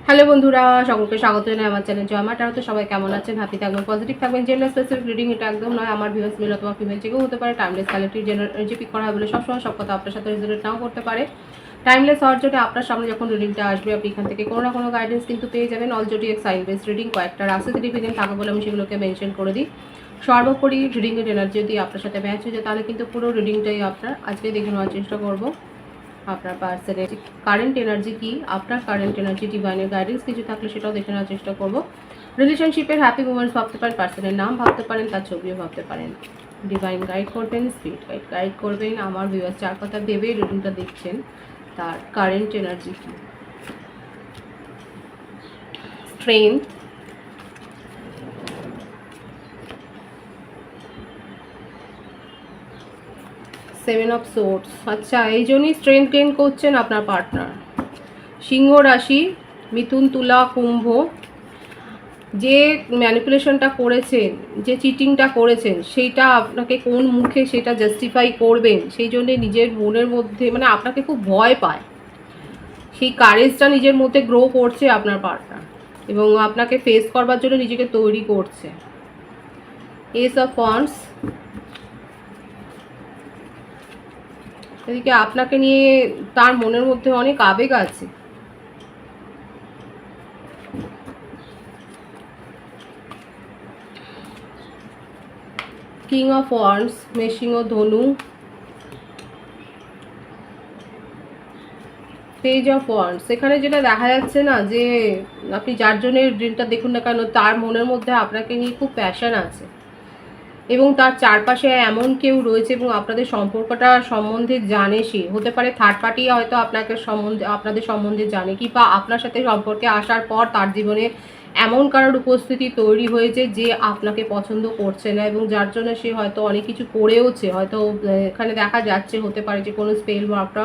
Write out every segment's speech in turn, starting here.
Hello বন্ধুরা, সকলকে স্বাগত জানাই আমার চ্যানেল জয় মা ট্যারোতে। সবাই কেমন আছেন? হ্যাপি থাকবেন, পজিটিভ থাকবেন। জেন্ডার স্পেসিফিক রিডিং এটা একদম নয়। আমার ভিউয়ার্স মেল অথবা ফিমেল যেকেও হতে পারে। Timeless collective gender energy pick করা হয় বলে সবসময় সব কথা আপনার সাথে রেজোনেট নাও করতে পারে। টাইমলেস হওয়ার জন্য আপনার সামনে যখন রিডিংটা আসবে, আপনি এখান থেকে কোনো না কোনো গাইডেন্স কিন্তু পেয়ে যাবেন। All zodiac sign base reading, কয়েকটা রাশিতে ডিপেন্ডেন্ট থাকে বলে আমি সেগুলোকে মেনশন করে দিই। সর্বোপরি রিডিংয়ের এনার্জি যদি আপনার সাথে ম্যাচ হয়ে যায়, তাহলে কিন্তু পুরো রিডিংটাই আপনার আজকে দেখে নেওয়ার চেষ্টা করবো। আপনার পার্সনের কারেন্ট এনার্জি কি, আপনার কারেন্ট এনার্জি ডিভাইনের গাইডেন্স কিছু থাকলে সেটাও দেখে নেওয়ার চেষ্টা করবো। রিলেশনশিপের হ্যাপি মোমেন্টস ভাবতে পারেন, পার্সনের নাম ভাবতে পারেন, তার ছবিও ভাবতে পারেন। ডিভাইন গাইড করবেন, স্পিরিট গাইড করবেন। আমার ভিউয়ার্স যার কথা ভেবে রিডিংটা দেখছেন, তার কারেন্ট এনার্জি কি। Strength, seven of swords. আচ্ছা, এই জন্যই স্ট্রেংথ গেইন করছেন আপনার পার্টনার। সিংহ রাশি, মিথুন, তুলা, কুম্ভ। যে ম্যানিপুলেশনটা করেছেন, যে চিটিংটা করেছেন, সেইটা আপনাকে কোন মুখে সেটা জাস্টিফাই করবেন, সেই জন্যে নিজের মনের মধ্যে মানে আপনাকে খুব ভয় পায়। সেই কারেজটা নিজের মধ্যে গ্রো করছে আপনার পার্টনার, এবং আপনাকে ফেস করবার জন্য নিজেকে তৈরি করছে। S of wands. এদিকে আপনাকে নিয়ে তার মনের মধ্যে অনেক আবেগ আছে। কিং অফ ওয়ান্স, মেষিংহ, ধনু। Page of wands. এখানে যেটা দেখা যাচ্ছে না, যে আপনি যার জন্য ড্রিমটা দেখুন না কেন, তার মনের মধ্যে আপনাকে নিয়ে খুব প্যাশন আছে, এবং তার চারপাশে এমন কেউ রয়েছে এবং আপনাদের সম্পর্কটা সম্বন্ধে জানে। সে হতে পারে থার্ড পার্টি, হয়তো আপনাদের সম্বন্ধে জানে, কিংবা আপনার সাথে সম্পর্কে আসার পর তার জীবনে এমন কারোর উপস্থিতি তৈরি হয়েছে যে আপনাকে পছন্দ করছে না, এবং যার জন্য সে হয়তো অনেক কিছু করেওছে। হয়তো এখানে দেখা যাচ্ছে, হতে পারে যে কোনো স্পেল ওয়ার্কটা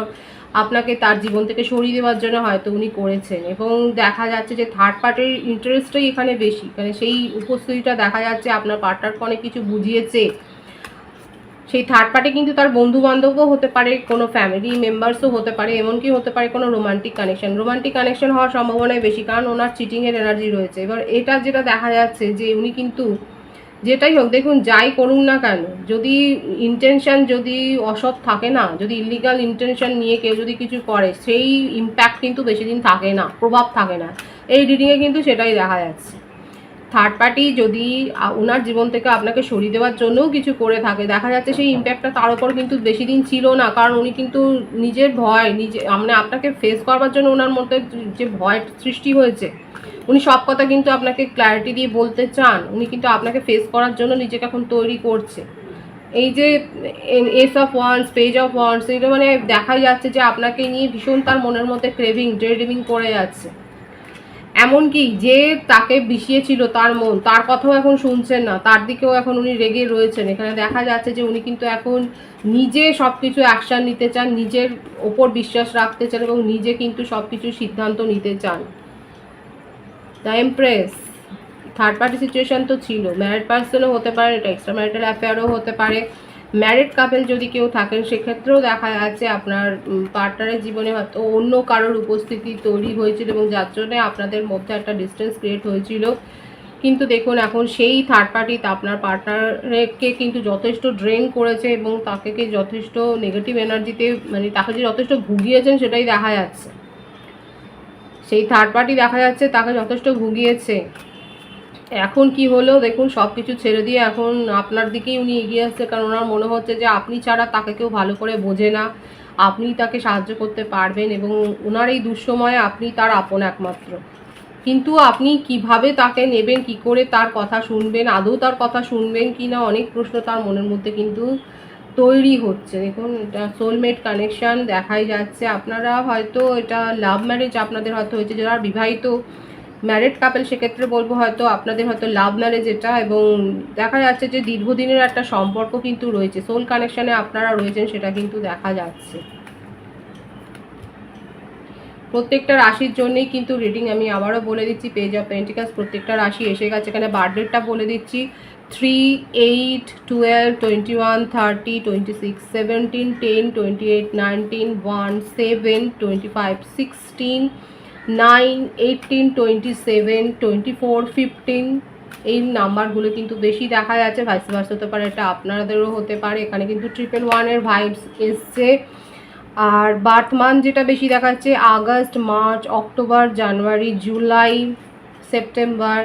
আপনাকে তার জীবন থেকে সরিয়ে দেওয়ার জন্য হয়তো উনি করেছেন, এবং দেখা যাচ্ছে যে থার্ড পার্টির ইন্টারেস্টটাই এখানে বেশি। মানে সেই উপস্থিতিটা দেখা যাচ্ছে আপনার পার্টনারকে অনেক কিছু বুঝিয়েছে। সেই থার্ড পার্টি কিন্তু তার বন্ধু বান্ধবও হতে পারে, কোনো ফ্যামিলি মেম্বার্সও হতে পারে, এমনকি হতে পারে কোনো রোমান্টিক কানেকশন হওয়ার সম্ভাবনাই বেশি, কারণ ওনার চিটিংয়ের এনার্জি রয়েছে। এবার এটা যেটা দেখা যাচ্ছে যে উনি কিন্তু যেটাই হোক, দেখুন যাই করুন না কেন, যদি ইন্টেনশন যদি অসৎ থাকে না, যদি ইলিগাল ইন্টেনশন নিয়ে কেউ যদি কিছু করে, সেই ইম্প্যাক্ট কিন্তু বেশি দিন থাকে না, প্রভাব থাকে না। এই রিডিংয়ে কিন্তু সেটাই দেখা যাচ্ছে। থার্ড পার্টি যদি ওনার জীবন থেকে আপনাকে সরিয়ে দেওয়ার জন্যও কিছু করে থাকে, দেখা যাচ্ছে সেই ইম্প্যাক্টটা তার উপর কিন্তু বেশি দিন ছিল না, কারণ উনি কিন্তু নিজের ভয়, মানে আপনাকে ফেস করবার জন্য ওনার মধ্যে যে ভয় সৃষ্টি হয়েছে, উনি সব কথা কিন্তু আপনাকে ক্ল্যারিটি দিয়ে বলতে চান। উনি কিন্তু আপনাকে ফেস করার জন্য নিজেকে এখন তৈরি করছে। এই যে S of wands, page of wands, এটা মানে দেখাই যাচ্ছে যে আপনাকে নিয়ে ভীষণ তার মনের মধ্যে ক্রেভিং, ড্রিমিং করে যাচ্ছে। এমনকি যে তাকে বিষিয়েছিল তার মন, তার কথাও এখন শুনছেন না, তার দিকেও এখন উনি রেগে রয়েছেন। এখানে দেখা যাচ্ছে যে উনি কিন্তু এখন নিজে সব কিছু অ্যাকশান নিতে চান, নিজের ওপর বিশ্বাস রাখতে চান, এবং নিজে কিন্তু সব কিছু সিদ্ধান্ত নিতে চান। The empress. Third party situation তো ছিল, ম্যারিড পার্সনও হতে পারে, এটা এক্সট্রা ম্যারিটাল অ্যাফেয়ারও হতে পারে। ম্যারিড কাপেল যদি কেউ থাকেন, সেক্ষেত্রেও দেখা যাচ্ছে আপনার পার্টনারের জীবনে হয়তো অন্য কারোর উপস্থিতি তৈরি হয়েছিল, এবং যার জন্য আপনাদের মধ্যে একটা ডিস্টেন্স ক্রিয়েট হয়েছিল। কিন্তু দেখুন এখন সেই থার্ড পার্টি আপনার পার্টনারকে কিন্তু যথেষ্ট ড্রেন করেছে, এবং তাকে যথেষ্ট নেগেটিভ এনার্জিতে, মানে তাকে যে যথেষ্ট ভুগিয়েছেন সেটাই দেখা যাচ্ছে। সেই থার্ড পার্টি দেখা যাচ্ছে তাকে যথেষ্ট ভুগিয়েছে। এখন কি হলো দেখুন, সব কিছু ছেড়ে দিয়ে এখন আপনার দিকেই উনি এগিয়ে আসছে, কারণ ওনার মনে হচ্ছে যে আপনি ছাড়া তাকে কেউ ভালো করে বোঝে না, আপনি তাকে সাহায্য করতে পারবেন, এবং ওনার এই দুঃসময়ে আপনি তার আপন একমাত্র। কিন্তু আপনি কিভাবে তাকে নেবেন, কি করে তার কথা শুনবেন, আদৌ তার কথা শুনবেন কি না, অনেক প্রশ্ন তার মনের মধ্যে কিন্তু তৈরি হচ্ছে। দেখুন এটা সোলমেট কানেকশান দেখাই যাচ্ছে। আপনারা হয়তো এটা লাভ ম্যারেজ আপনাদের হয়তো হয়েছে, যারা বিবাহিত ম্যারিড কাপেল সেক্ষেত্রে বলবো হয়তো আপনাদের হয়তো লাভ ম্যারেজ এটা, এবং দেখা যাচ্ছে যে দীর্ঘদিনের একটা সম্পর্ক কিন্তু রয়েছে, সোল কানেকশানে আপনারা রয়েছেন, সেটা কিন্তু দেখা যাচ্ছে। প্রত্যেকটা রাশির জন্যই কিন্তু রিডিং আমি আবারও বলে দিচ্ছি, পেজ অফ পেন্টিকালস প্রত্যেকটা রাশি এসে গেছে। এখানে বার্থডেটটা বলে দিচ্ছি, 3, 8, 12, 21, 30, 26, 17, 10, 28, 19, 1, 7, 25, 16, 9, 18, 27, 24, 15 এই নাম্বারগুলো কিন্তু বেশি দেখা যাচ্ছে। ভাইস ভার্সা হতে পারে, এটা আপনাদেরও হতে পারে। এখানে কিন্তু 111-এর ভাইবস এসছে। আর বার্থ মান্থ যেটা বেশি দেখাচ্ছে আগস্ট, মার্চ, অক্টোবর, জানুয়ারি, জুলাই, সেপ্টেম্বর,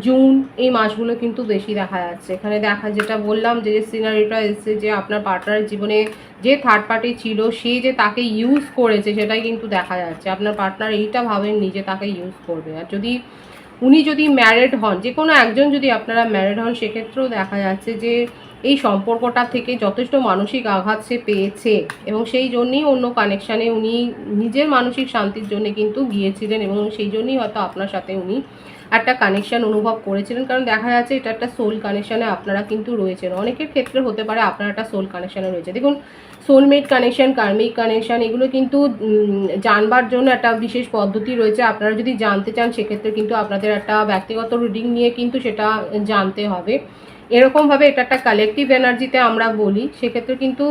জুন, এই মাসগুলো কিন্তু বেশি দেখা যাচ্ছে। এখানে যেটা বললাম যে সিনারিটা এসছে যে আপনার পার্টনারের জীবনে যে থার্ড পার্টি ছিল সে যে তাকে ইউজ করেছে সেটাই কিন্তু দেখা যাচ্ছে। আপনার পার্টনার এইটা ভাবেন নিজে তাকে ইউজ করবে। আর উনি যদি ম্যারিড হন, যে কোনো একজন যদি আপনারা ম্যারিড হন, সেক্ষেত্রেও দেখা যাচ্ছে যে এই সম্পর্কটা থেকে যথেষ্ট মানসিক আঘাত সে পেয়েছে এবং সেই জন্যই অন্য কানেকশানে উনি নিজের মানসিক শান্তির জন্য কিন্তু গিয়েছিলেন এবং সেই জন্যই হয়তো আপনার সাথে উনি একটা কানেকশান অনুভব করেছিলেন। কারণ দেখা যাচ্ছে এটা একটা সোল কানেকশানে আপনারা কিন্তু রয়েছেন। অনেকের ক্ষেত্রে হতে পারে আপনার একটা সোল কানেকশানে রয়েছে। দেখুন, সোলমেট কানেকশান, কার্মিক কানেকশান, এগুলো কিন্তু জানবার জন্য একটা বিশেষ পদ্ধতি রয়েছে। আপনারা যদি জানতে চান সেক্ষেত্রে কিন্তু আপনাদের একটা ব্যক্তিগত রিডিং নিয়ে কিন্তু সেটা জানতে হবে। এরকমভাবে এটা একটা কালেকটিভ এনার্জিতে আমরা বলি, সেক্ষেত্রে কিন্তু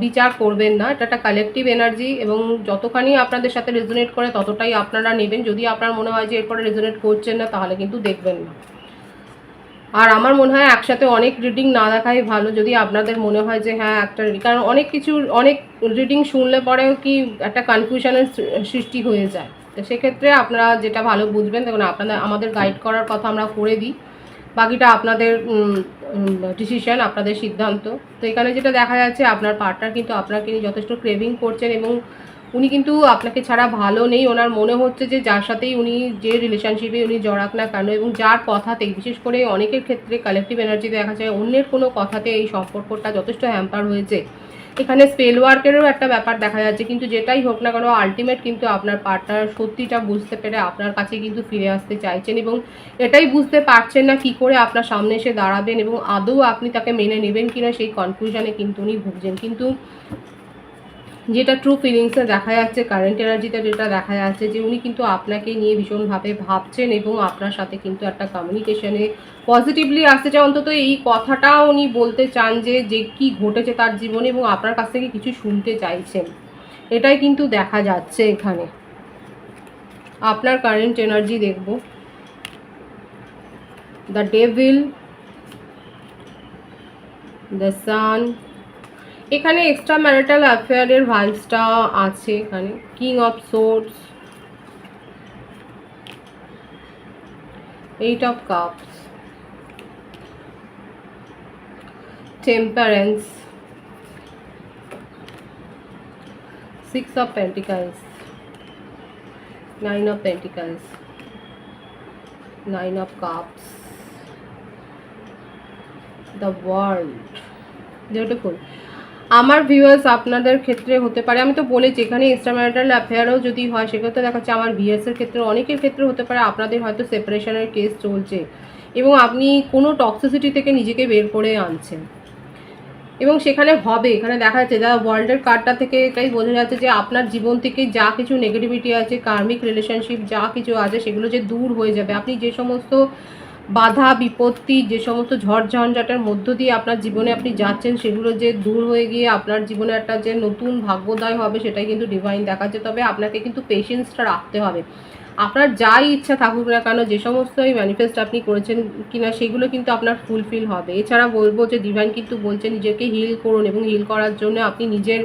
বিচার করবেন না। এটা একটা কালেকটিভ এনার্জি এবং যতখানি আপনাদের সাথে রেজোনেট করে ততটাই আপনারা নেবেন। যদি আপনার মনে হয় যে এরপরে রেজোনেট করছেন না, তাহলে কিন্তু দেখবেন না। আর আমার মনে হয় একসাথে অনেক রিডিং না দেখাই ভালো, যদি আপনাদের মনে হয় যে হ্যাঁ একটা কারণ অনেক রিডিং শুনলে পরেও কি একটা কনফিউশনের সৃষ্টি হয়ে যায়। তো সেক্ষেত্রে আপনারা যেটা ভালো বুঝবেন, দেখুন আমাদের গাইড করার কথা আমরা করে দিই, বাকিটা আপনাদের ডিসিশন, আপনাদের সিদ্ধান্ত। তো এখানে যেটা দেখা যাচ্ছে আপনার পার্টনার কিন্তু আপনাকে নিয়ে যথেষ্ট ক্রেভিং করছেন এবং উনি কিন্তু আপনাকে ছাড়া ভালো নেই। ওনার মনে হচ্ছে যে যার সাথেই উনি যে রিলেশনশিপে উনি জড়াক না কেন এবং যার কথাতেই, বিশেষ করে অনেকের ক্ষেত্রে কালেকটিভ এনার্জিতে দেখা যায় অন্যের কোনো কথাতে এই সম্পর্কটা যথেষ্ট হ্যাম্পার হয়েছে। এখানে স্পেল ওয়ার্কেরও একটা ব্যাপার দেখা যাচ্ছে, কিন্তু যেটাই হোক না কেন আলটিমেট কিন্তু আপনার পার্টনার সত্যিটা বুঝতে পেরে আপনার কাছে কিন্তু ফিরে আসতে চাইছেন এবং এটাই বুঝতে পারছেন না কি করে আপনার সামনে এসে দাঁড়াবেন এবং আদৌ আপনি তাকে মেনে নেবেন কিনা, সেই কনফিউশনে কিন্তু উনি ভুগছেন। কিন্তু যেটা ট্রু ফিলিংসে দেখা যাচ্ছে, কারেন্ট এনার্জিতে যেটা দেখা যাচ্ছে যে উনি কিন্তু আপনাকে নিয়ে ভীষণভাবে ভাবছেন এবং আপনার সাথে কিন্তু একটা কমিউনিকেশনে পজিটিভলি আসতে চান। অন্তত এই কথাটা উনি বলতে চান যে কি ঘটেছে তার জীবনে এবং আপনার কাছ থেকে কিছু শুনতে চাইছেন, এটাই কিন্তু দেখা যাচ্ছে এখানে। আপনার কারেন্ট এনার্জি দেখব, দ্য ডেভিল, দ্য সান, এখানে এক্সট্রা ম্যারিটাল অ্যাফেয়ারের ভাইবসটা আছে। এখানে king of swords, 8 of cups, temperance, 6 of pentacles, 9 of pentacles, 9 of cups, the world. Beautiful. আমার ভিউয়ার্স আপনাদের ক্ষেত্রে হতে পারে, আমি তো বলেছি এখানে এক্সট্রা ম্যারিটাল অ্যাফেয়ারও যদি হয় সেক্ষেত্রে দেখাচ্ছে আমার ভিউয়ার্সের ক্ষেত্রে, অনেকের ক্ষেত্রে হতে পারে আপনাদের হয়তো সেপারেশনের কেস চলছে এবং আপনি কোনো টক্সিসিটি থেকে নিজেকে বের করে আনছেন এবং সেখানে হবে। এখানে দেখা যাচ্ছে যা ওয়ার্ল্ডের কার্ডটা থেকে এটাই বোঝা যাচ্ছে যে আপনার জীবন থেকে যা কিছু নেগেটিভিটি আছে, কার্মিক রিলেশনশিপ যা কিছু আছে, সেগুলো যে দূর হয়ে যাবে। আপনি যে সমস্ত বাধা বিপত্তি, যে সমস্ত ঝড় ঝঞ্ঝাটের মধ্য দিয়ে আপনার জীবনে আপনি যাচ্ছেন, সেগুলো যে দূর হয়ে গিয়ে আপনার জীবনে একটা যে নতুন ভাগ্যোদয় হবে, সেটাই কিন্তু ডিভাইন দেখাচ্ছে। তবে আপনাকে কিন্তু পেশেন্সটা রাখতে হবে। আপনার যাই ইচ্ছা থাকুক না কেন, যে সমস্ত এই ম্যানিফেস্ট আপনি করেছেন কিনা, সেগুলো কিন্তু আপনার ফুলফিল হবে। এছাড়া বলবো যে ডিভাইন কিন্তু বলছে নিজেকে হিল করুন এবং হিল করার জন্য আপনি নিজের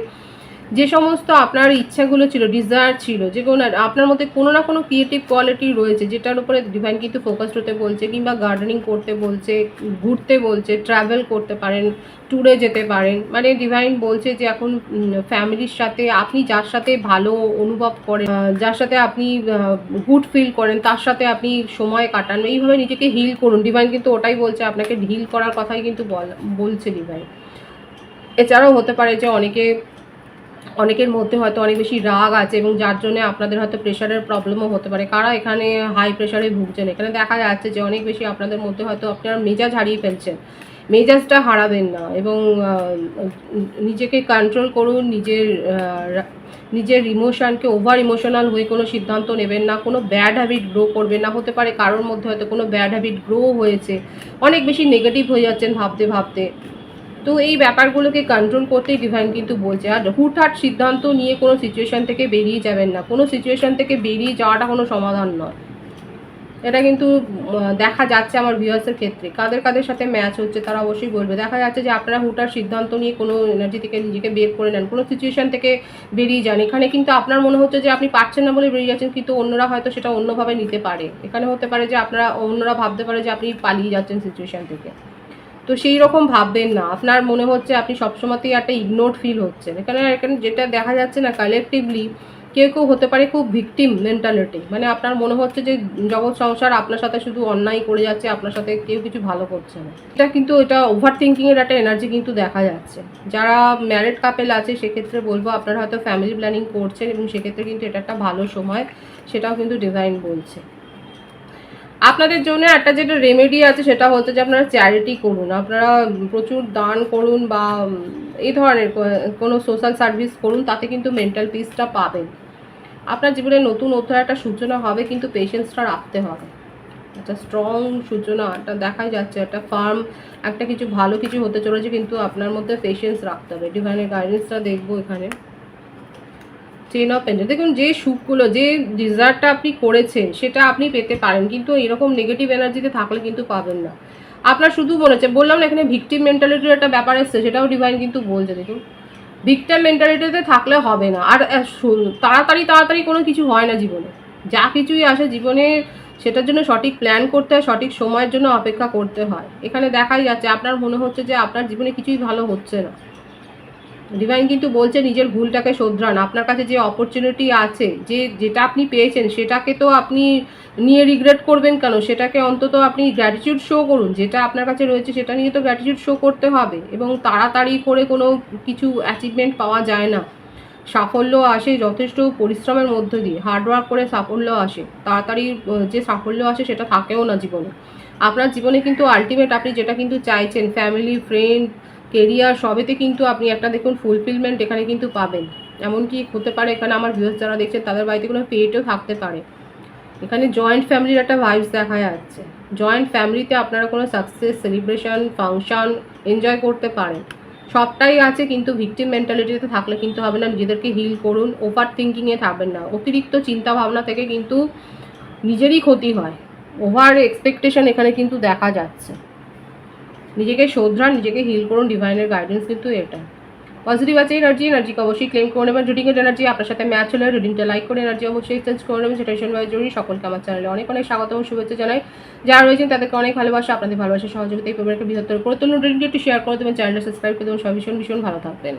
যে সমস্ত আপনার ইচ্ছাগুলো ছিল, ডিজায়ার ছিল, যে কোনো আপনার মধ্যে কোনো না কোনো ক্রিয়েটিভ কোয়ালিটি রয়েছে যেটার উপরে ডিভাইন কিন্তু ফোকাসড হতে বলছে, কিংবা গার্ডেনিং করতে বলছে, ঘুরতে বলছে, ট্রাভেল করতে পারেন, ট্যুরে যেতে পারেন। মানে ডিভাইন বলছে যে এখন ফ্যামিলির সাথে আপনি যার সাথে ভালো অনুভব করেন, যার সাথে আপনি গুড ফিল করেন, তার সাথে আপনি সময় কাটান, এইভাবে নিজেকে হিল করুন। ডিভাইন কিন্তু ওটাই বলছে, আপনাকে হিল করার কথাই কিন্তু বলছে ডিভাইন। এছাড়াও হতে পারে যে অনেকের মধ্যে হয়তো অনেক বেশি রাগ আছে এবং যার জন্য আপনাদের হয়তো প্রেশারের প্রবলেমও হতে পারে। কারা এখানে হাই প্রেশারে ভুগছেন, এখানে দেখা যাচ্ছে যে অনেক বেশি আপনাদের মধ্যে হয়তো আপনারা মেজাজ হারিয়ে ফেলছেন। মেজাজটা হারাবেন না এবং নিজেকে কন্ট্রোল করুন। নিজের ইমোশনকে ওভার ইমোশনাল হয়ে কোনো সিদ্ধান্ত নেবেন না, কোনো ব্যাড হ্যাবিট গ্রো করবেন না। হতে পারে কারোর মধ্যে হয়তো কোনো ব্যাড হ্যাবিট গ্রো হয়েছে, অনেক বেশি নেগেটিভ হয়ে যাচ্ছেন ভাবতে ভাবতে। তো এই ব্যাপারগুলোকে কন্ট্রোল করতেই ডিভাইন কিন্তু বলছে। আর হুটহাট সিদ্ধান্ত নিয়ে কোনো সিচুয়েশান থেকে বেরিয়ে যাবেন না, কোনো সিচুয়েশান থেকে বেরিয়ে যাওয়াটা কোনো সমাধান নয়। এটা কিন্তু দেখা যাচ্ছে আমার ভিউয়ার্সের ক্ষেত্রে। কাদের কাদের সাথে ম্যাচ হচ্ছে তারা অবশ্যই বলবে। দেখা যাচ্ছে যে আপনারা হুটহাট সিদ্ধান্ত নিয়ে কোনো এনার্জি থেকে নিজেকে বের করে নেন, কোনো সিচুয়েশান থেকে বেরিয়ে যান। এখানে কিন্তু আপনার মনে হচ্ছে যে আপনি পারছেন না বলে বেরিয়ে যাচ্ছেন, কিন্তু অন্যরা হয়তো সেটা অন্যভাবে নিতে পারে। এখানে হতে পারে যে অন্যরা ভাবতে পারে যে আপনি পালিয়ে যাচ্ছেন সিচুয়েশান থেকে। তো সেই রকম ভাববেন না। আপনার মনে হচ্ছে আপনি সবসময়তেই একটা ইগনোরড ফিল হচ্ছেন। এখানে যেটা দেখা যাচ্ছে না, কালেকটিভলি কেউ কেউ হতে পারে খুব ভিকটিম মেন্টালিটি, মানে আপনার মনে হচ্ছে যে জগৎ সংসার আপনার সাথে শুধু অন্যায় করে যাচ্ছে, আপনার সাথে কেউ কিছু ভালো করছে না। এটা ওভার থিঙ্কিংয়ের একটা এনার্জি কিন্তু দেখা যাচ্ছে। যারা ম্যারিড কাপেল আছে সেক্ষেত্রে বলবো আপনারা হয়তো ফ্যামিলি প্ল্যানিং করছেন, এবং সেক্ষেত্রে কিন্তু এটা একটা ভালো সময়, সেটাও কিন্তু ডিভাইন বলছে। আপনাদের জন্য একটা যেটা রেমেডি আছে সেটা হচ্ছে যে আপনারা চ্যারিটি করুন, আপনারা প্রচুর দান করুন, বা এই ধরনের কোনো সোশ্যাল সার্ভিস করুন, তাতে কিন্তু মেন্টাল পিসটা পাবেন। আপনার জীবনে নতুন অধ্যায় একটা সূচনা হবে, কিন্তু পেশেন্সটা রাখতে হবে। একটা স্ট্রং সূচনা একটা দেখাই যাচ্ছে, একটা ফার্ম একটা কিছু ভালো কিছু হতে চলেছে, কিন্তু আপনার মধ্যে পেশেন্স রাখতে হবে। ডিভাইনের গাইডেন্সটা দেখবো এখানে। 10 অফ পেন্টাকেল, দেখুন যে সুখগুলো, যে ডিজায়ারটা আপনি করেছেন সেটা আপনি পেতে পারেন, কিন্তু এরকম নেগেটিভ এনার্জিতে থাকলে কিন্তু পাবেন না। আপনার শুধু মনে হচ্ছে, বললাম না এখানে ভিকটিম মেন্টালিটির একটা ব্যাপার এসছে, সেটাও ডিভাইন কিন্তু বলছে। দেখুন ভিকটিম মেন্টালিটিতে থাকলে হবে না। আর তাড়াতাড়ি কোনো কিছু হয় না জীবনে। যা কিছুই আসে জীবনে সেটার জন্য সঠিক প্ল্যান করতে হয়, সঠিক সময়ের জন্য অপেক্ষা করতে হয়। এখানে দেখাই যাচ্ছে আপনার মনে হচ্ছে যে আপনার জীবনে কিছুই ভালো হচ্ছে না। ডিভাইন কিন্তু বলছে নিজের ভুলটাকে শোধরান। আপনার কাছে যে অপরচুনিটি আছে, যেটা আপনি পেয়েছেন, সেটাকে তো আপনি নিয়ে রিগ্রেট করবেন কেন? সেটাকে অন্তত আপনি গ্র্যাটিটিউড শো করুন। যেটা আপনার কাছে রয়েছে সেটা নিয়ে তো গ্র্যাটিটিউড শো করতে হবে। এবং তাড়াতাড়ি করে কোনো কিছু অ্যাচিভমেন্ট পাওয়া যায় না। সাফল্য আসে যথেষ্ট পরিশ্রমের মধ্য দিয়ে, হার্ডওয়ার্ক করে সাফল্য আসে। তাড়াতাড়ি যে সাফল্য আসে সেটা থাকেও না জীবনে। আপনার জীবনে কিন্তু আলটিমেট আপনি যেটা কিন্তু চাইছেন, ফ্যামিলি, ফ্রেন্ড, কেরিয়ার, সবেতে কিন্তু আপনি একটা দেখুন ফুলফিলমেন্ট এখানে কিন্তু পাবেন। এমনকি হতে পারে এখানে আমার ভিউয়ার্স যারা দেখছেন তাদের বাড়িতে কোনো পেটও থাকতে পারে। এখানে জয়েন্ট ফ্যামিলির একটা ভাইবস দেখা যাচ্ছে। জয়েন্ট ফ্যামিলিতে আপনারা কোনো সাকসেস, সেলিব্রেশন, ফাংশন এনজয় করতে পারেন। সবটাই আছে, কিন্তু ভিকটিম মেন্টালিটিতে থাকলে কিন্তু হবে না। নিজেদেরকে হিল করুন, ওভার থিঙ্কিংয়ে থাকবেন না। অতিরিক্ত চিন্তা ভাবনা থেকে কিন্তু নিজেরই ক্ষতি হয়। ওভার এক্সপেকটেশন এখানে কিন্তু দেখা যাচ্ছে। নিজেকে শোধরান, নিজেকে হিল করুন। ডিভাইনের গাইডেন্স কিন্তু এটা। পজিটিভ আছে এনার্জিকে অবশ্যই ক্লেম করে নেবেন। রিডিংয়ের এনার্জি আপনার সাথে ম্যাচ হলে রিডিংটা লাইক করে এনার্জি অবশ্যই এক্সচেঞ্জ করে নেবেন, সেটা ভীষণভাবে জরুরি। সকলকে আমার চ্যানেলে অনেক অনেক স্বাগত এবং শুভেচ্ছা জানাই। যারা রয়েছেন তাদেরকে অনেক ভালোবাসা, আপনাদের ভালোবাসা সহযোগিতা এই পরিবারকে বৃহত্তর করে তুলুন। রিডিংটি একটু শেয়ার করে দেবেন, চ্যানেলটা সাবস্ক্রাইব করে দেবেন। সব ভীষণ ভীষণ ভালো থাকবেন।